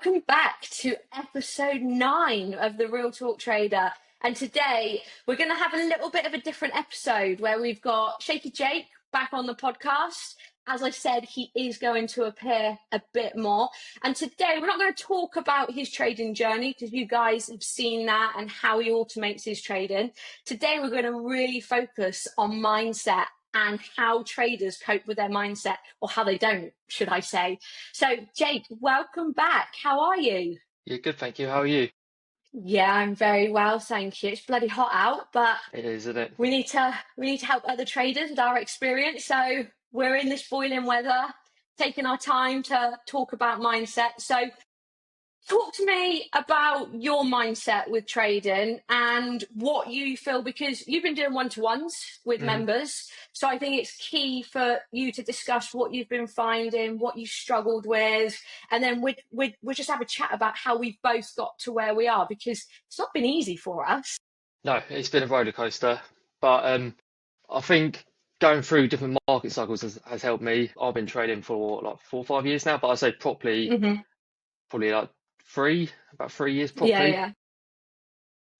welcome back to episode 9 of the Real Talk Trader. And today we're going to have a little bit of a different episode where we've got Shaky Jake back on the podcast. As I said, he is going to appear a bit more. And today we're not going to talk about his trading journey because you guys have seen that and how he automates his trading. Today we're going to really focus on mindset and how traders cope with their mindset, or how they don't, should I say. So, Jake, welcome back. How are you? Yeah, good, thank you. How are you? Yeah, I'm very well, thank you. It's bloody hot out, but It is, isn't it? we need to help other traders with our experience. So we're in this boiling weather, taking our time to talk about mindset. So talk to me about your mindset with trading and what you feel, because you've been doing one-to-ones with members. So I think it's key for you to discuss what you've been finding, what you struggled with, and then we'll just have a chat about how we've both got to where we are, because it's not been easy for us. No, it's been a roller coaster, but I think going through different market cycles has helped me. I've been trading for like 4 or 5 years now, but I say properly, probably like about 3 years properly. Yeah.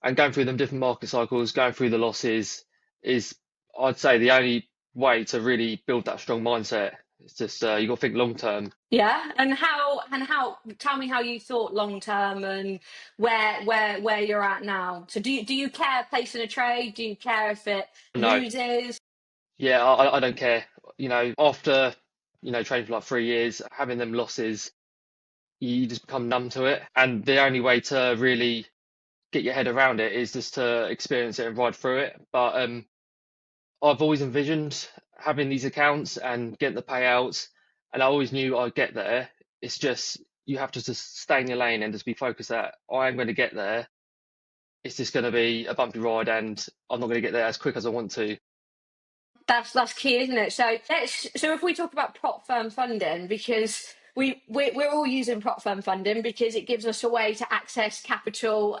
And going through them different market cycles, going through the losses is, I'd say, the only way to really build that strong mindset. It's just you got to think long term. Yeah, and how tell me how you thought long term and where you're at now. So do you care placing a trade? Do you care if it No, loses? yeah, I don't care. After trading for like 3 years, having them losses, you just become numb to it. And the only way to really get your head around it is just to experience it and ride through it. But I've always envisioned having these accounts and getting the payouts, and I always knew I'd get there. It's just you have to just stay in your lane and just be focused that I am going to get there. It's just going to be a bumpy ride, and I'm not going to get there as quick as I want to. That's key, isn't it? So if we talk about prop firm funding, because we're all using prop firm funding because it gives us a way to access capital,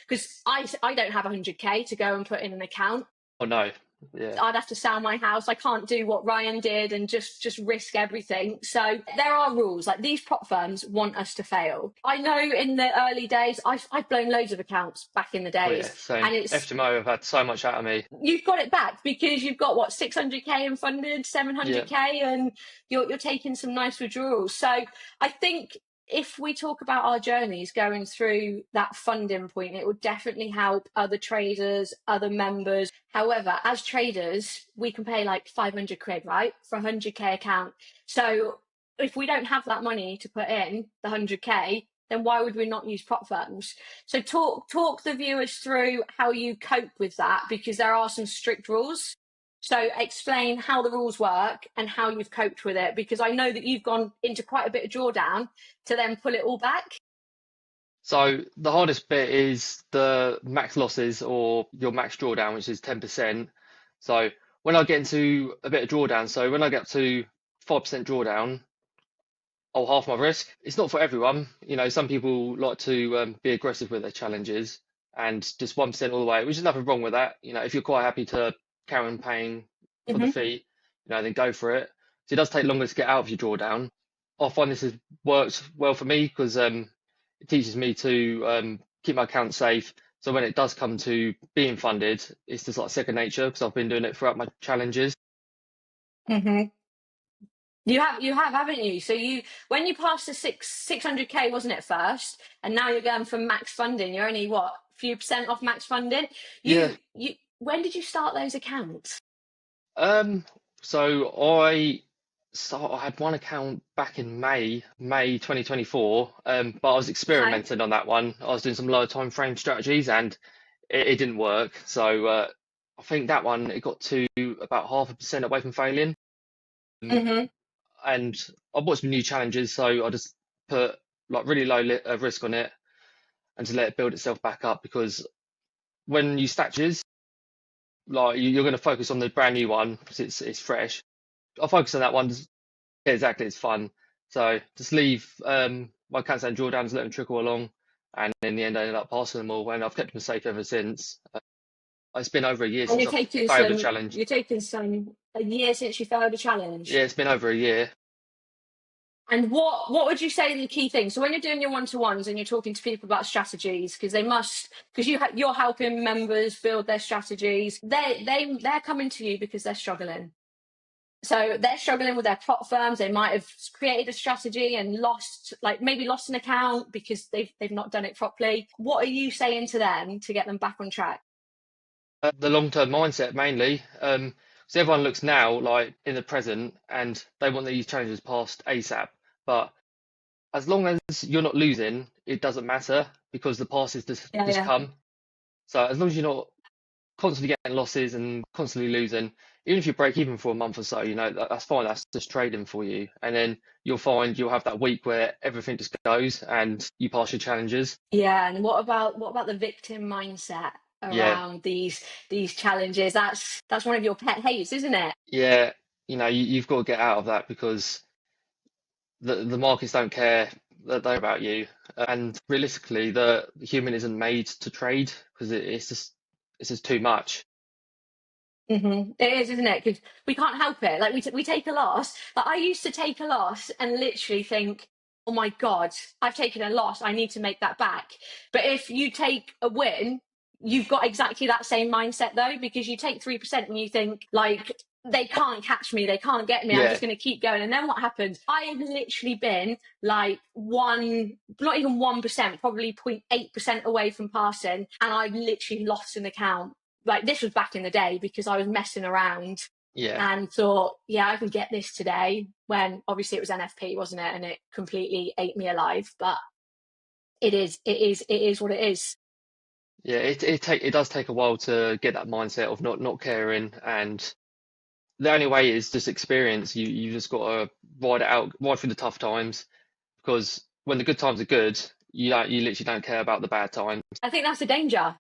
because I don't have 100k to go and put in an account. Oh no, yeah. I'd have to sell my house. I can't do what Ryan did and just risk everything. So there are rules. Like, these prop firms want us to fail. I know in the early days, I've blown loads of accounts back in the Oh, days. yeah, same. And it's FTMO have had so much out of me. You've got it back because you've got what, 600k in funded, 700k, and you're taking some nice withdrawals. So I think if we talk about our journeys going through that funding point, it would definitely help other traders, other members. However, as traders, we can pay like 500 quid, right, for a 100k account. So if we don't have that money to put in the 100k, then why would we not use prop firms? So talk the viewers through how you cope with that, because there are some strict rules. So explain how the rules work and how you've coped with it, because I know that you've gone into quite a bit of drawdown to then pull it all back. So the hardest bit is the max losses or your max drawdown, which is 10%. So when I get into a bit of drawdown, so when I get to 5% drawdown, I'll half my risk. It's not for everyone. Some people like to be aggressive with their challenges and just 1% all the way, which is nothing wrong with that. If you're quite happy to carry on paying for the fee, then go for it. So it does take longer to get out of your drawdown. I find this has worked well for me because it teaches me to keep my account safe. So when it does come to being funded, it's just like second nature because I've been doing it throughout my challenges. You have, haven't you? So when you passed the 600k, wasn't it first, and now you're going from max funding. You're only what, few percent off max funding. Yeah. When did you start those accounts? So I had one account back in May 2024, but I was experimenting on that one. I was doing some lower time frame strategies and it didn't work. So I think that one, it got to about 0.5% away from failing. And I bought some new challenges, so I just put like really low risk on it and to let it build itself back up, because when you statures, like you're going to focus on the brand new one because it's fresh. I'll focus on that one. Yeah, exactly, it's fun. So just leave my cancer and drawdowns, let them trickle along, and in the end I ended up passing them all, and I've kept them safe ever since. It's been over a year since I failed a challenge. You're taking a year since you failed a challenge? Yeah, it's been over a year. And what would you say are the key things? So when you're doing your one-to-ones and you're talking to people about strategies, because you're helping members build their strategies, they're coming to you because they're struggling. So they're struggling with their prop firms. They might have created a strategy and maybe lost an account because they've not done it properly. What are you saying to them to get them back on track? The long-term mindset mainly. So everyone looks now like in the present and they want these challenges passed ASAP. But as long as you're not losing, it doesn't matter because the past is Yeah, just yeah. come. So as long as you're not constantly getting losses and constantly losing, even if you break even for a month or so, that's fine. That's just trading for you. And then you'll find you'll have that week where everything just goes and you pass your challenges. Yeah, and what about the victim mindset Yeah, around these challenges? That's one of your pet hates, isn't it? yeah. You've got to get out of that because the markets don't care about you. And realistically, the human isn't made to trade because it's just too much. It is, isn't it? Because we can't help it. Like we take a loss. Like I used to take a loss and literally think, "Oh my God, I've taken a loss. I need to make that back." But if you take a win, you've got exactly that same mindset though, because you take 3% and you think like they can't catch me, they can't get me. I'm Yeah, just going to keep going. And then what happens? I have literally been like not even 1%, probably 0.8% away from passing, and I've literally lost an account. Like this was back in the day because I was messing around yeah, and thought, yeah, I can get this today, when obviously it was NFP, wasn't it? And it completely ate me alive. But it is what it is. yeah. It does take a while to get that mindset of not caring, and the only way is just experience. You just got to ride it out, ride through the tough times because when the good times are good, you literally don't care about the bad times. I think that's the danger.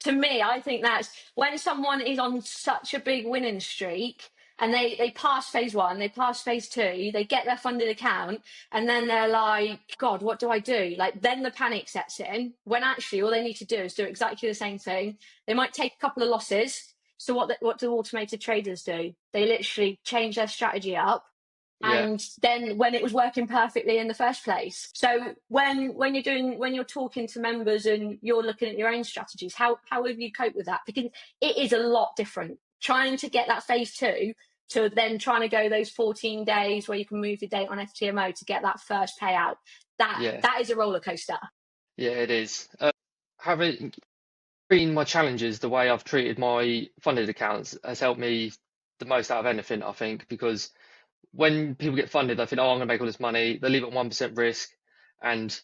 To me, I think that's when someone is on such a big winning streak and they pass phase 1, they pass phase 2, they get their funded account, and then they're like, God, what do I do? Like, then the panic sets in when actually all they need to do is do exactly the same thing. They might take a couple of losses. So what do automated traders do? They literally change their strategy up, Yeah, and then when it was working perfectly in the first place. So when you're talking to members and you're looking at your own strategies, how have you coped with that? Because it is a lot different trying to get that phase 2 to then trying to go those 14 days where you can move your date on FTMO to get that first payout. that yeah, that is a roller coaster. yeah. It is. Having treating my challenges the way I've treated my funded accounts has helped me the most out of anything, I think, because when people get funded, they think, oh, I'm going to make all this money. They leave it at 1% risk and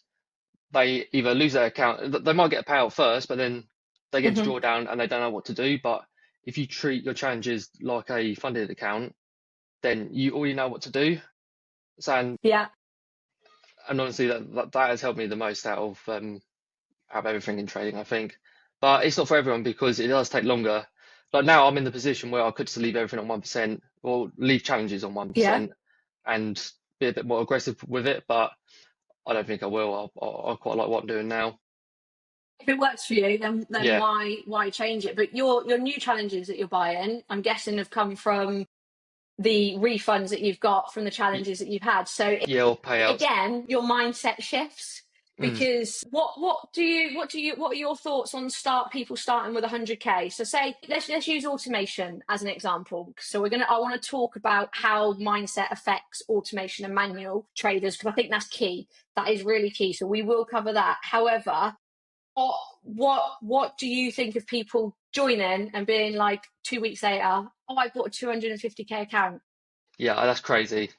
they either lose their account, they might get a payout first, but then they get to Hmm. draw down and they don't know what to do. But if you treat your challenges like a funded account, then you already know what to do. So, Yeah. and honestly, that has helped me the most out of everything in trading, I think. But it's not for everyone because it does take longer. Like now, I'm in the position where I could just leave everything on 1% or leave challenges on Yeah. 1% and be a bit more aggressive with it. But I don't think I will. I quite like what I'm doing now. If it works for you, then Yeah, why change it? But your new challenges that you're buying, I'm guessing, have come from the refunds that you've got from the y- challenges that you've had. So yeah, or payouts. again, your mindset shifts, Mm, because what are your thoughts on people starting with 100k? So say let's use automation as an example. So I want to talk about how mindset affects automation and manual traders, because I think that's key. That is really key. So we will cover that. However, what do you think of people joining and being like 2 weeks later, oh, I bought a 250k account? yeah, that's crazy.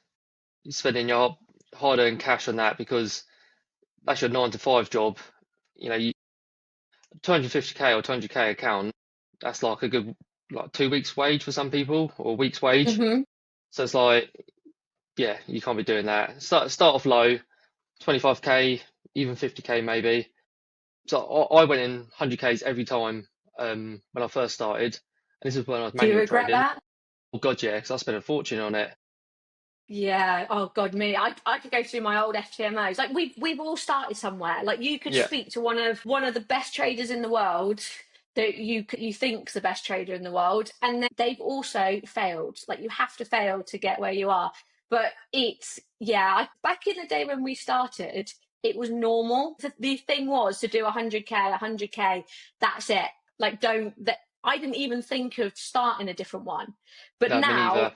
You're spending your hard-earned cash on that because that's your 9 to 5 job. You 250k or 200k account, that's like a good like 2 weeks wage for some people or a week's wage. Hmm. So it's like, yeah, you can't be doing that. Start off low, 25k, even 50k maybe. So I went in 100k's every time when I first started, and this is when I was Do you manual regret trading. that? Oh God, yeah, because I spent a fortune on it. Yeah. Oh God, me. I could go through my old FTMOs. Like we've all started somewhere. Like you could Yeah, speak to one of the best traders in the world that you think's the best trader in the world, and then they've also failed. Like you have to fail to get where you are. But back in the day when we started, it was normal. The thing was to do 100k, that's it. Like, I didn't even think of starting a different one. But No, me now,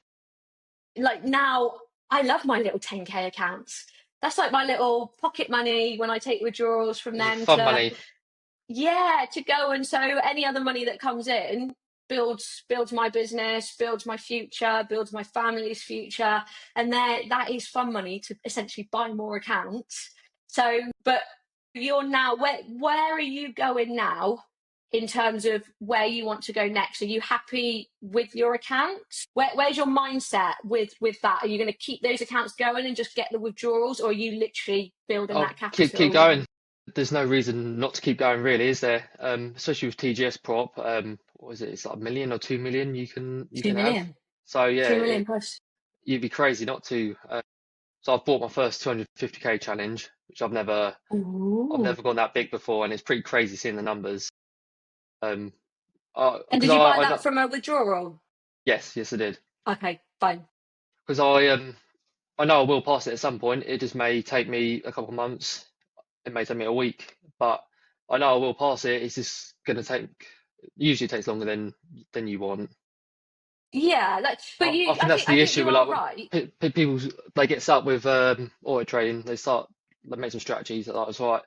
neither. I love my little 10k accounts. That's like my little pocket money when I take withdrawals from It's them fun money. to go. And so any other money that comes in builds my business, builds my future, builds my family's future. And that is fun money to essentially buy more accounts. So, but you're now, where are you going now in terms of where you want to go next? Are you happy with your accounts? Where's your mindset with that? Are you going to keep those accounts going and just get the withdrawals, or are you literally building I'll that keep capital? going. There's no reason not to keep going, really, is there? Especially with TGS prop. What is it? It's like 1 million or 2 million you Two can have. million, So yeah, 2 million plus. you'd be crazy not to. So I've bought my first 250k challenge, which I've Ooh. never gone that big before, and it's pretty crazy seeing the numbers. Um, And because did you buy I that know, from a withdrawal? yes, I did. Okay, fine. Because I know I will pass it at some point. It just may take me a couple of months. It may take me a week, but I know I will pass it. It's just gonna take. Usually takes longer than you want. Yeah, but I think that's I the think issue you with are like right. people they get stuck with auto trading. They start like make some strategies like it's all right.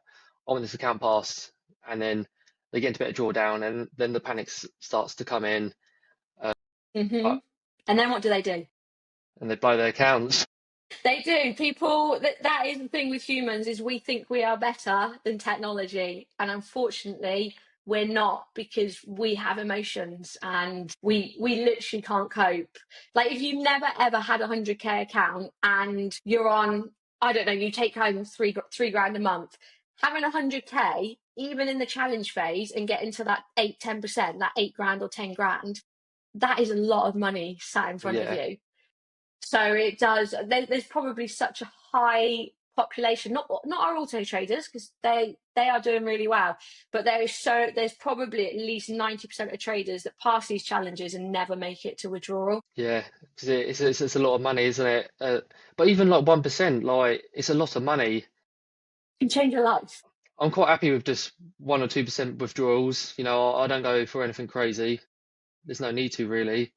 I want this account passed, and then they get into a bit of drawdown, and then the panic starts to come in, Hmm. uh, And then what do they do? and they blow their accounts. They do. People, that is the thing with humans, is we think we are better than technology. And unfortunately, we're not, because we have emotions and we literally can't cope. Like, if you never ever had a 100k account and you're on, I don't know, you take home three grand a month, having 100k, even in the challenge phase, and getting to that 8, 10%, that 8 grand or 10 grand, that is a lot of money sat in front of Yeah, you. So it does. There's probably such a high population, not our auto traders, because they are doing really well, but there's probably at least 90% of traders that pass these challenges and never make it to withdrawal. yeah, because it's a lot of money, isn't it? But even like 1%, like it's a lot of money. Can change your life. I'm quite happy with just 1 or 2% withdrawals. I don't go for anything crazy. There's no need to really.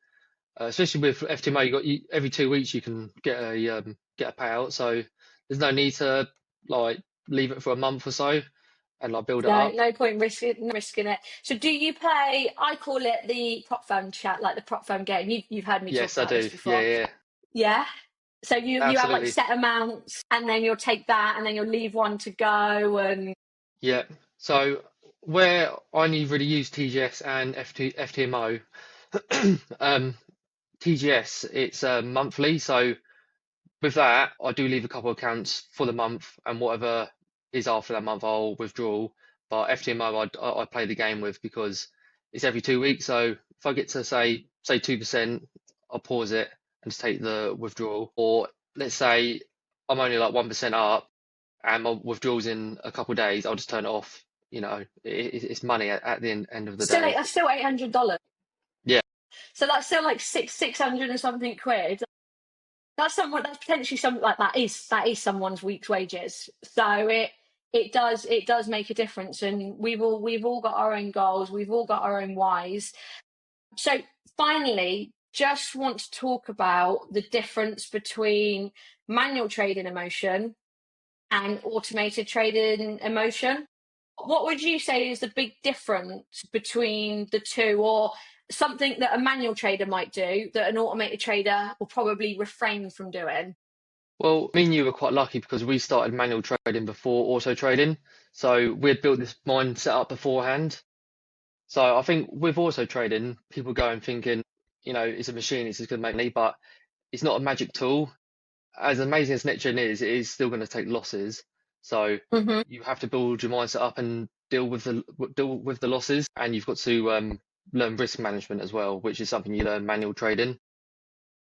Especially with FTMO, every 2 weeks you can get a payout, so there's no need to like leave it for a month or so and like build it No, up. no point risking it. So do you play? I call it the prop firm chat, like the prop firm game. You've heard me talk Yes, I about this do. Yeah, before. yeah, Yeah. So you have like absolutely. set amounts, and then you'll take that, and then you'll leave one to go, and Yeah. So where I only really use TGS and FTMO, TGS it's monthly. So with that, I do leave a couple of accounts for the month, and whatever is after that month, I'll withdraw. But FTMO, I play the game with because it's every 2 weeks. So if I get to say 2%, I'll pause it and just take the withdrawal. Or let's say I'm only like 1% up, and my withdrawals in a couple of days, I'll just turn it off. It's money at the end of the day. that's still $800. Yeah, So that's still like 600 and something quid. That's potentially something like that is someone's week's wages. So it does make a difference, and we've all got our own goals, we've all got our own whys. So finally, just want to talk about the difference between manual trading emotion and automated trading emotion. What would you say is the big difference between the two, or something that a manual trader might do that an automated trader will probably refrain from doing? well, me and you were quite lucky because we started manual trading before auto trading. So we had built this mindset up beforehand. So I think with auto trading, people go and thinking, it's a machine, it's just going to make money, but it's not a magic tool. As amazing as NetGen is, it is still going to take losses. So Hmm. you have to build your mindset up and deal with the losses, and you've got to learn risk management as well, which is something you learn manual trading.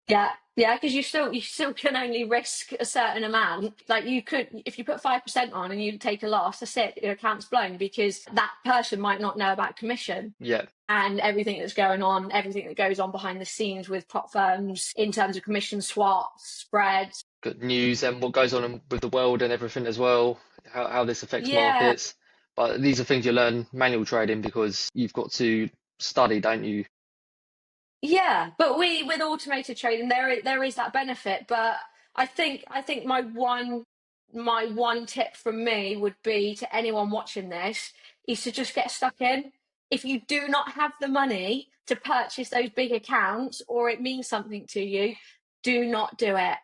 Yeah, yeah, because you still can only risk a certain amount. Like, you could, if you put 5% on and you take a loss, that's it. Your account's blown, because that person might not know about commission Yeah, and everything that's going on, everything that goes on behind the scenes with prop firms in terms of commission swaps, spreads. got news and what goes on with the world and everything as well, how this affects Yeah. markets. But these are things you learn manual trading because you've got to study, don't you? Yeah, but we with automated trading there is that benefit. But I think my one tip from me would be to anyone watching this is to just get stuck in. If you do not have the money to purchase those big accounts or it means something to you, do not do it.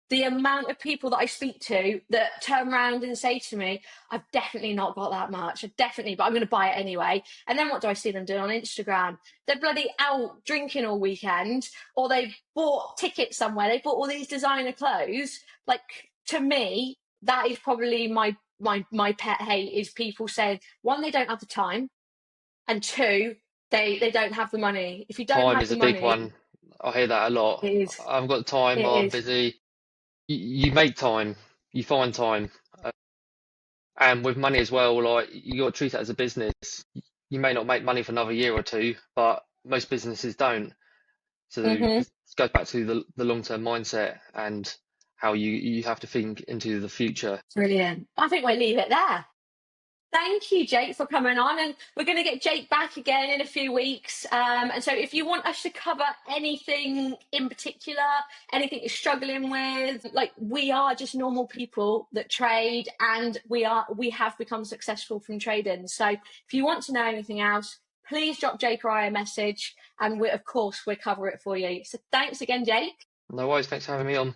The amount of people that I speak to that turn around and say to me, I've definitely not got that much. I definitely, but I'm going to buy it anyway. And then what do I see them doing on Instagram? They're bloody out drinking all weekend, or they've bought tickets somewhere. They bought all these designer clothes. Like, to me, that is probably my pet hate is people saying, one, they don't have the time, and two, they don't have the money. If you don't Time have is the a big money, one. I hear that a lot. it is I haven't got time, it or I'm is. busy. You make time, you find time. And with money as well, like you got to treat it as a business. You may not make money for another year or two, but most businesses don't. So Hmm. this goes back to the long-term mindset and how you have to think into the future. Brilliant. I think we'll leave it there. Thank you, Jake, for coming on. And we're going to get Jake back again in a few weeks. And so, if you want us to cover anything in particular, anything you're struggling with, like we are just normal people that trade, and we have become successful from trading. So, if you want to know anything else, please drop Jake or I a message, and of course we'll cover it for you. So, thanks again, Jake. No worries, thanks for having me on.